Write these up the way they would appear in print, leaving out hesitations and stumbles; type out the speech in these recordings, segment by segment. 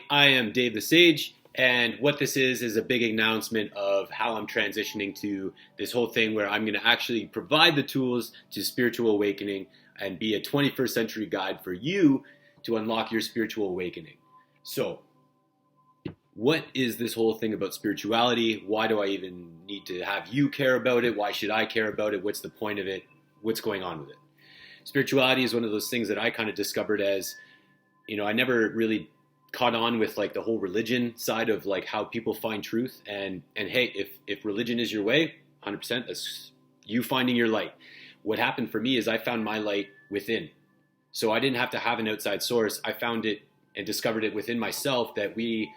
I am Dave the Sage, and what this is a big announcement of how I'm transitioning to this whole thing where I'm going to actually provide the tools to spiritual awakening and be a 21st century guide for you to unlock your spiritual awakening. So, what is this whole thing about spirituality? Why do I even need to have you care about it? Why should I care about it? What's the point of it? What's going on with it? Spirituality is one of those things that I kind of discovered as, I never really caught on with like the whole religion side of like how people find truth. And hey, if religion is your way, 100%, that's you finding your light. What happened for me is I found my light within. So I didn't have to have an outside source. I found it and discovered it within myself that we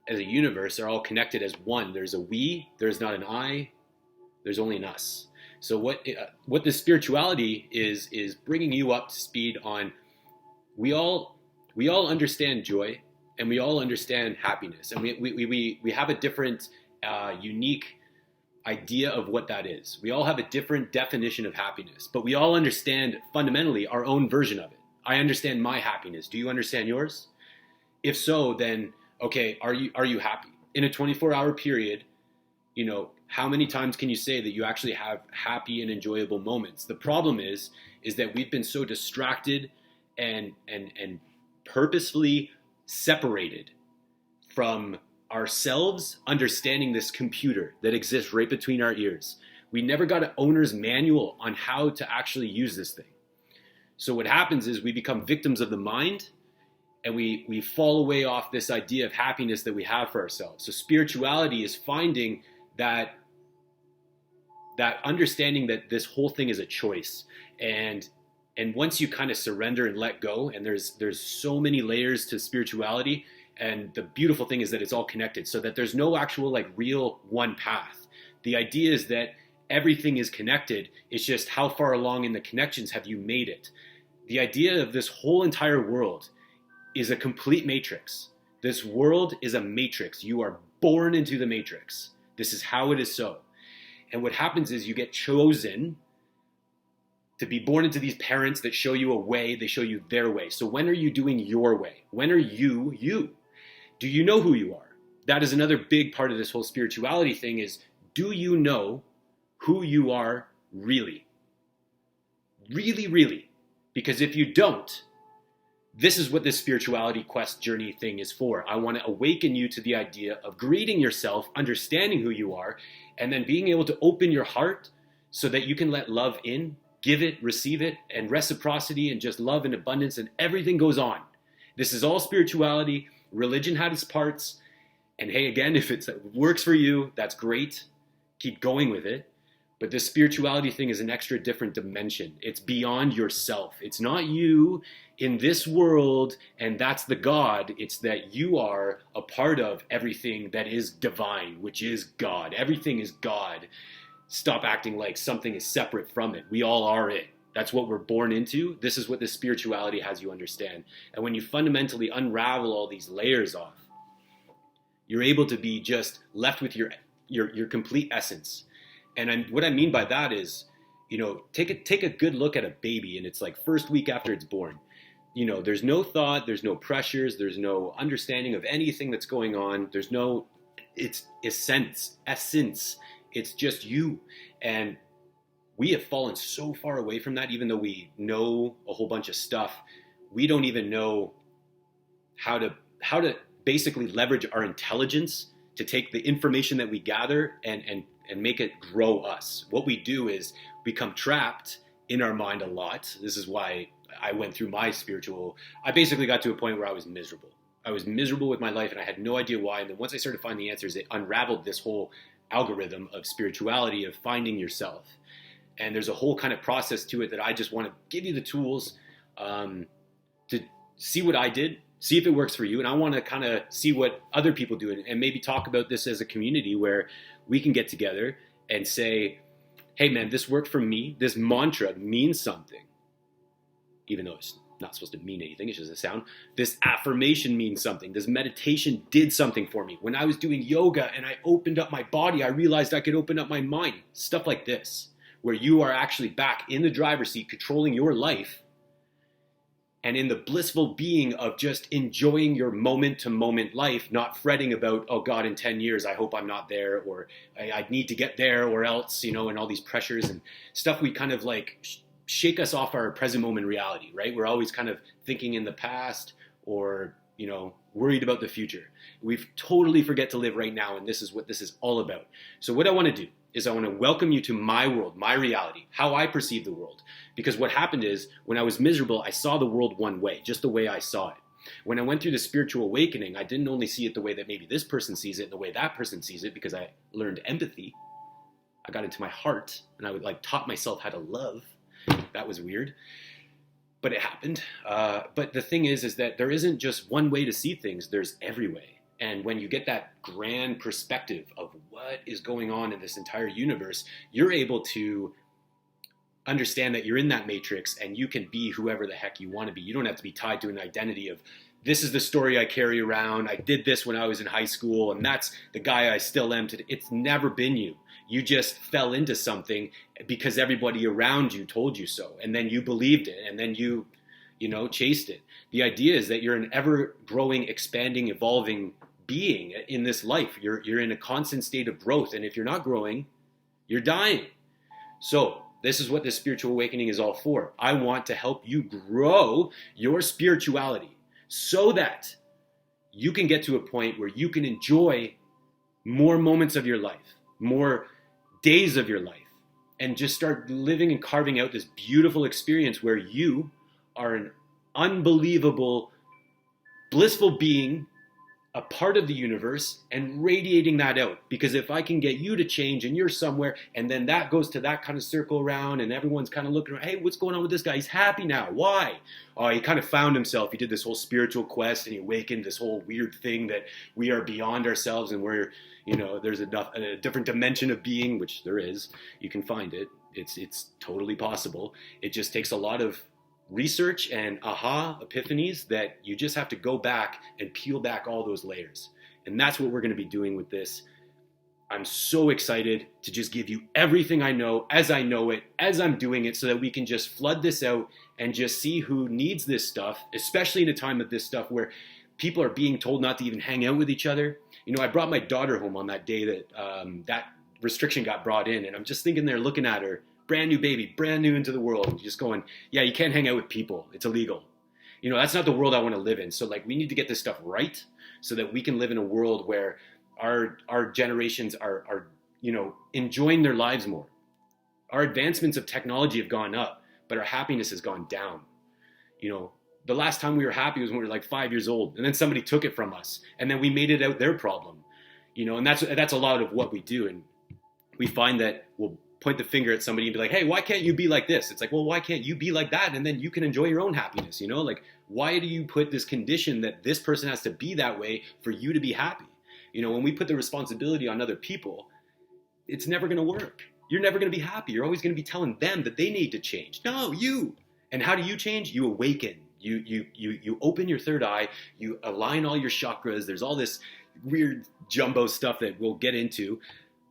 as a universe are all connected as one. There's a we, there's not an I, there's only an us. So what the spirituality is bringing you up to speed on. We all understand joy, and we all understand happiness, and we have a different, unique idea of what that is. We all have a different definition of happiness, but we all understand fundamentally our own version of it. I understand my happiness. Do you understand yours? If so, then okay, are you happy in a 24-hour period? How many times can you say that you actually have happy and enjoyable moments? The problem is that we've been so distracted and purposefully separated from ourselves understanding this computer that exists right between our ears. We never got an owner's manual on how to actually use this thing. So what happens is we become victims of the mind, and we fall away off this idea of happiness that we have for ourselves. So spirituality is finding that understanding that this whole thing is a choice. And once you kind of surrender and let go, and there's so many layers to spirituality, and the beautiful thing is that it's all connected, so that there's no actual like real one path. The idea is that everything is connected. It's just how far along in the connections have you made it. The idea of this whole entire world is a complete matrix. This world is a matrix. You are born into the matrix. This is how it is so. And what happens is you get chosen to be born into these parents that show you a way, they show you their way. So when are you doing your way? When are you? Do you know who you are? That is another big part of this whole spirituality thing is, do you know who you are really? Really, really. Because if you don't, this is what this spirituality quest journey thing is for. I want to awaken you to the idea of greeting yourself, understanding who you are, and then being able to open your heart so that you can let love in, give it, receive it, and reciprocity and just love and abundance, and everything goes on. This is all spirituality. Religion had its parts. And hey, again, if it works for you, that's great. Keep going with it. But this spirituality thing is an extra different dimension. It's beyond yourself. It's not you in this world, and that's the God. It's that you are a part of everything that is divine, which is God. Everything is God. Stop acting like something is separate from it. We all are it. That's what we're born into. This is what this spirituality has you understand. And when you fundamentally unravel all these layers off, you're able to be just left with your complete essence. And what I mean by that is, take a good look at a baby, and it's like first week after it's born. There's no thought, there's no pressures, there's no understanding of anything that's going on. There's no, it's essence. It's just you. And we have fallen so far away from that, even though we know a whole bunch of stuff. We don't even know how to basically leverage our intelligence to take the information that we gather and make it grow us. What we do is become trapped in our mind a lot. This is why I went through I basically got to a point where I was miserable. I was miserable with my life, and I had no idea why. And then once I started finding the answers, it unraveled this whole algorithm of spirituality, of finding yourself. And there's a whole kind of process to it that I just want to give you the tools to see what I did, see if it works for you. And I want to kind of see what other people do, and maybe talk about this as a community where we can get together and say, hey man, this worked for me. This mantra means something, even though it's not supposed to mean anything. It's just a sound. This affirmation means something. This meditation did something for me. When I was doing yoga and I opened up my body, I realized I could open up my mind. Stuff like this, where you are actually back in the driver's seat controlling your life and in the blissful being of just enjoying your moment to moment life, not fretting about, oh God, in 10 years, I hope I'm not there, or I need to get there or else, and all these pressures and stuff. We kind of like shake us off our present moment reality, right? We're always kind of thinking in the past or, worried about the future. We totally forget to live right now. And this is what this is all about. So what I want to do is I want to welcome you to my world, my reality, how I perceive the world. Because what happened is when I was miserable, I saw the world one way, just the way I saw it. When I went through the spiritual awakening, I didn't only see it the way that maybe this person sees it and the way that person sees it, because I learned empathy. I got into my heart and I would taught myself how to love. That was weird. But it happened. But the thing is that there isn't just one way to see things. There's every way. And when you get that grand perspective of what is going on in this entire universe, you're able to understand that you're in that matrix and you can be whoever the heck you want to be. You don't have to be tied to an identity of, this is the story I carry around. I did this when I was in high school, and that's the guy I still am today. It's never been you. You just fell into something because everybody around you told you so. And then you believed it, and then you chased it. The idea is that you're an ever-growing, expanding, evolving being in this life. You're in a constant state of growth. And if you're not growing, you're dying. So this is what this spiritual awakening is all for. I want to help you grow your spirituality so that you can get to a point where you can enjoy more moments of your life, more days of your life, and just start living and carving out this beautiful experience where you are an unbelievable, blissful being, a part of the universe, and radiating that out. Because if I can get you to change and you're somewhere, and then that goes to that kind of circle around, and everyone's kind of looking around, hey, what's going on with this guy? He's happy now. Why? Oh, he kind of found himself. He did this whole spiritual quest, and he awakened this whole weird thing that we are beyond ourselves, and we're, there's a different dimension of being, which there is. You can find it. It's totally possible. It just takes a lot of research and epiphanies that you just have to go back and peel back all those layers. And that's what we're going to be doing with this. I'm so excited to just give you everything I know as I'm doing it, so that we can just flood this out and just see who needs this stuff, especially in a time of this stuff where people are being told not to even hang out with each other. I brought my daughter home on that day that that restriction got brought in, and I'm just thinking there looking at her, brand new baby, brand new into the world, and just going, yeah, you can't hang out with people. It's illegal. That's not the world I want to live in. So we need to get this stuff right so that we can live in a world where our generations are enjoying their lives more. Our advancements of technology have gone up, but our happiness has gone down. The last time we were happy was when we were 5 years old, and then somebody took it from us, and then we made it out their problem. And that's a lot of what we do. And we find that we'll point the finger at somebody and be like, hey, why can't you be like this? It's like, well, why can't you be like that? And then you can enjoy your own happiness, why do you put this condition that this person has to be that way for you to be happy? When we put the responsibility on other people, it's never going to work. You're never going to be happy. You're always going to be telling them that they need to change. No, you. And how do you change? You awaken. You open your third eye. You align all your chakras. There's all this weird jumbo stuff that we'll get into.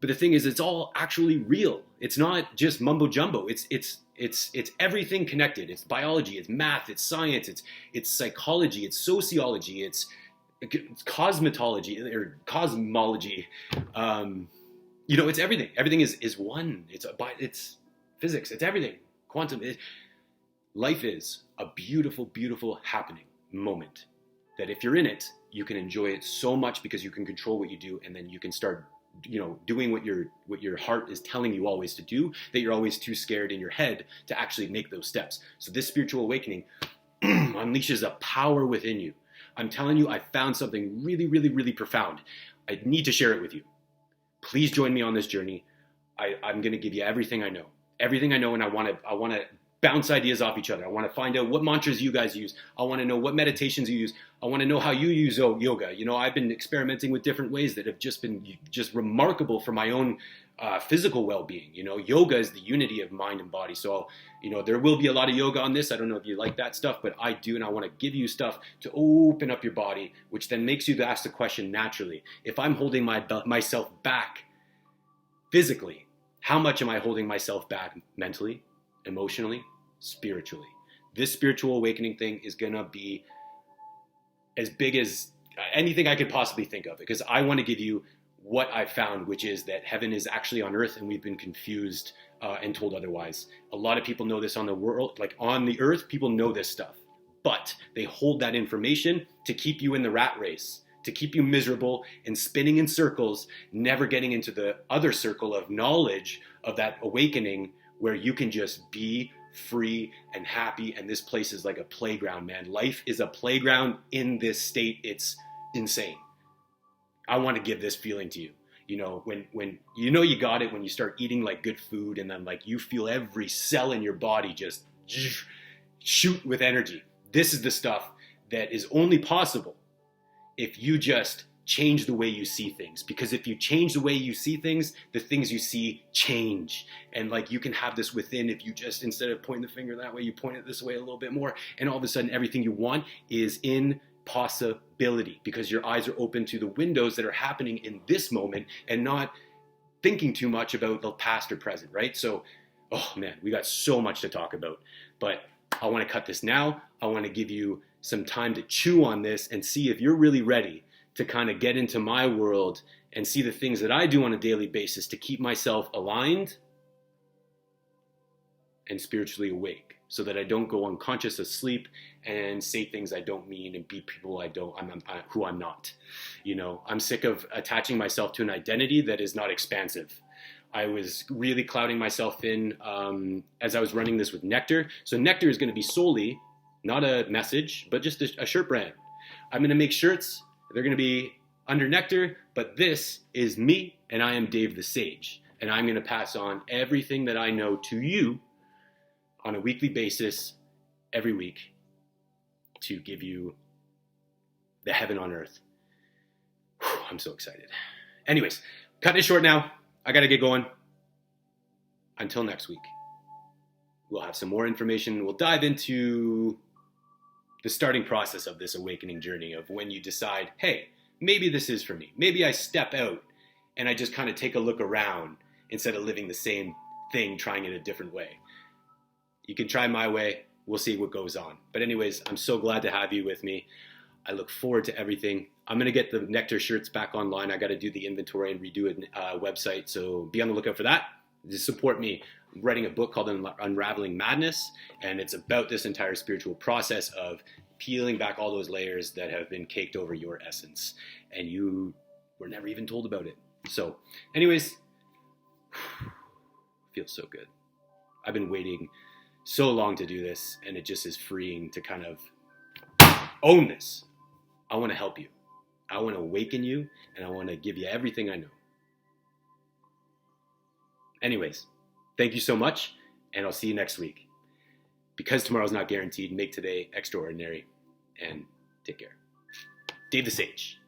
But the thing is, it's all actually real. It's not just mumbo jumbo. It's everything connected. It's biology, it's math, it's science, it's psychology, it's sociology, it's cosmetology or cosmology. It's everything. Everything is one. It's physics. It's everything. Quantum. Life is a beautiful, beautiful happening moment that if you're in it, you can enjoy it so much because you can control what you do, and then you can start doing what your heart is telling you always to do, that you're always too scared in your head to actually make those steps. So this spiritual awakening unleashes a power within you. I'm telling you, I found something really, really, really profound. I need to share it with you. Please join me on this journey. I'm going to give you everything I know, and I want to bounce ideas off each other. I want to find out what mantras you guys use. I want to know what meditations you use. I want to know how you use yoga. I've been experimenting with different ways that have just been just remarkable for my own physical well-being. Yoga is the unity of mind and body. So, there will be a lot of yoga on this. I don't know if you like that stuff, but I do. And I want to give you stuff to open up your body, which then makes you ask the question naturally. If I'm holding myself back physically, how much am I holding myself back mentally, emotionally, spiritually? this spiritual awakening thing is going to be as big as anything I could possibly think of, because I want to give you what I found, which is that heaven is actually on earth, and we've been confused and told otherwise. A lot of people know this on the world, like on the earth, people know this stuff, but they hold that information to keep you in the rat race, to keep you miserable and spinning in circles, never getting into the other circle of knowledge of that awakening where you can just be free and happy. And this place is like a playground, man. Life is a playground in this state. It's insane. I want to give this feeling to you. You know, when you know you got it, when you start eating like good food, and then like you feel every cell in your body just shoot with energy. This is the stuff that is only possible if you just change the way you see things. Because if you change the way you see things, the things you see change. And like you can have this within if you just, instead of pointing the finger that way, you point it this way a little bit more, and all of a sudden everything you want is in possibility, because your eyes are open to the windows that are happening in this moment and not thinking too much about the past or present, right? So, oh man, we got so much to talk about, but I want to cut this now. I want to give you some time to chew on this and see if you're really ready to kind of get into my world and see the things that I do on a daily basis to keep myself aligned and spiritually awake, so that I don't go unconscious asleep and say things I don't mean and be people who I'm not. You know, I'm sick of attaching myself to an identity that is not expansive. I was really clouding myself in as I was running this with Nectar. So Nectar is going to be solely, not a message, but just a shirt brand. I'm going to make shirts. They're going to be under Nectar, but this is me, and I am Dave the Sage. And I'm going to pass on everything that I know to you on a weekly basis, every week, to give you the heaven on earth. Whew, I'm so excited. Anyways, cutting it short now. I got to get going. Until next week, we'll have some more information. We'll dive into the starting process of this awakening journey of when you decide, hey, maybe this is for me. Maybe I step out and I just kind of take a look around instead of living the same thing, trying it a different way. You can try my way. We'll see what goes on. But anyways, I'm so glad to have you with me. I look forward to everything. I'm going to get the Nectar shirts back online. I got to do the inventory and redo a website. So be on the lookout for that. Just support me. I'm writing a book called Unraveling Madness. And it's about this entire spiritual process of peeling back all those layers that have been caked over your essence. And you were never even told about it. So anyways, feels so good. I've been waiting so long to do this, and it just is freeing to kind of own this. I want to help you. I want to awaken you, and I want to give you everything I know. Anyways, thank you so much, and I'll see you next week. Because tomorrow's not guaranteed, make today extraordinary, and take care. Dave the Sage.